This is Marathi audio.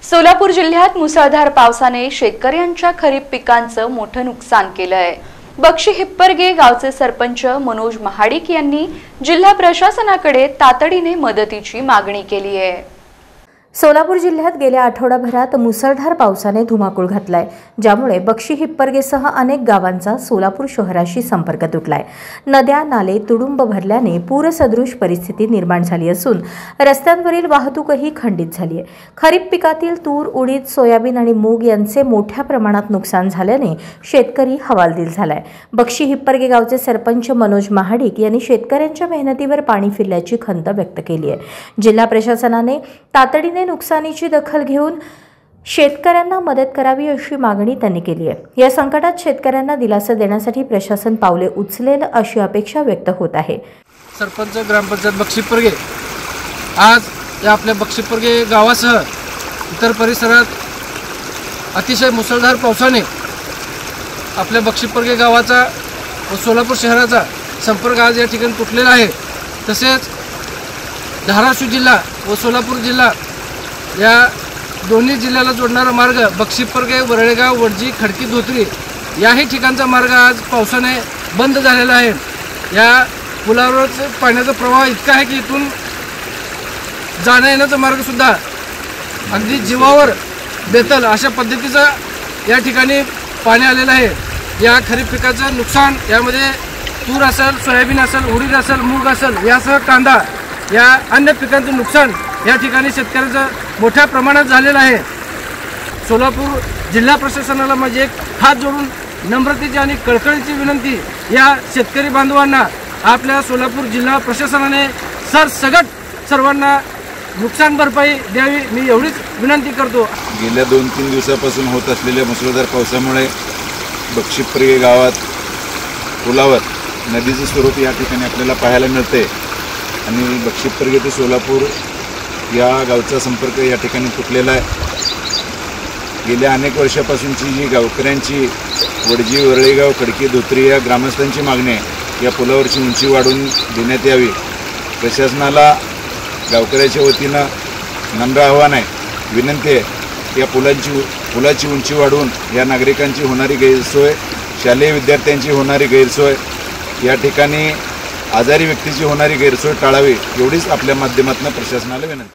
सोलापूर जिल्ह्यात मुसळधार पावसाने शेतकऱ्यांच्या खरीप पिकांचं मोठं नुकसान केलंय। बक्षी हिप्परगे गावचे सरपंच मनोज महाडिक यांनी जिल्हा प्रशासनाकडे तातडीने मदतीची मागणी केली आहे। सोलापूर जिल्ह्यात गेल्या आठवडाभरात मुसळधार पावसाने धुमाकूळ घातलाय, ज्यामुळे बक्षी हिप्परगेसह अनेक गावांचा सोलापूर शहराशी संपर्क तुटलाय। नद्या नाले तुडुंब भरल्याने पूरसदृश परिस्थिती निर्माण झाली असून रस्त्यांवरील वाहतूकही खंडित झाली आहे। खरीप पिकातील तूर, उडीद, सोयाबीन आणि मूग यांचे मोठ्या प्रमाणात नुकसान झाल्याने शेतकरी हवालदिल झालाय। बक्षी हिप्परगे गावचे सरपंच मनोज महाडिक यांनी शेतकऱ्यांच्या मेहनतीवर पाणी फिरल्याची खंत व्यक्त केली आहे। जिल्हा प्रशासनाने तातडीने नुकसानीची दखल घेऊन शेतकऱ्यांना मदत करावी अशी मागणी त्यांनी केली आहे। या संकटात शेतकऱ्यांना दिलासा देण्यासाठी प्रशासन पावले उचलेल अशी अपेक्षा व्यक्त होत आहे। सरपंच ग्रामपंचायत बक्षी हिप्परगे आज या आपल्या बक्षी हिप्परगे गावासह इतर परिसरात अतिशय मुसळधार पावसाने आपल्या बक्षी हिप्परगे गावाचा व सोलापूर शहराचा संपर्क आज या ठिकाणी तुटलेला आहे। तसेच धाराशिव जिल्हा व सोलापूर जिल्हा या दोन्ही जिल्ह्याला जोडणारा मार्ग बक्षी हिप्परगे, वरळेगाव, वडजी, खडकी, धोत्री याही ठिकाणचा मार्ग आज पावसाने बंद झालेला आहे। या पुलावरच पाण्याचा प्रवाह इतका आहे की इथून जाण्या येण्याचा मार्गसुद्धा अगदी जीवावर बेतल अशा पद्धतीचा या ठिकाणी पाणी आलेलं आहे। या खरीप पिकाचं नुकसान यामध्ये तूर असेल, सोयाबीन असेल, उडीद असेल, मूग असेल यासह कांदा या अन्य पिकांचं नुकसान या ठिकाणी शेतकऱ्यांचं मोठ्या प्रमाणात झालेलं आहे। सोलापूर जिल्हा प्रशासनाला माझी एक हात जोडून नम्रतेची आणि कळकळीची विनंती या शेतकरी बांधवांना आपल्या सोलापूर जिल्हा प्रशासनाने सरसगट सर्वांना नुकसान भरपाई द्यावी, मी एवढीच विनंती करतो। गेल्या 2-3 दिवसापासून होत असलेल्या मुसळधार पावसामुळे बक्षी हिप्परगे गावात पुलावर नदीचं स्वरूप या ठिकाणी आपल्याला पाहायला मिळते आणि बक्षी हिप्परगे ते सोलापूर या गावचा संपर्क या ठिकाणी तुटलेला आहे। गेल्या अनेक वर्षापासूनची जी गावकऱ्यांची वडजी, वरळेगाव, खडकी, धोत्री या ग्रामस्थांची मागणी आहे या पुलावरची उंची वाढवून देण्यात यावी। प्रशासनाला गावकऱ्याच्या वतीनं नम्र आव्हान आहे, विनंती आहे या पुलाची उंची वाढवून या नागरिकांची होणारी गैरसोय, शालेय विद्यार्थ्यांची होणारी गैरसोय, या ठिकाणी आजारी व्यक्तीची होणारी गैरसोय टाळावी एवढीच आपल्या माध्यमातून प्रशासनाला विनंती।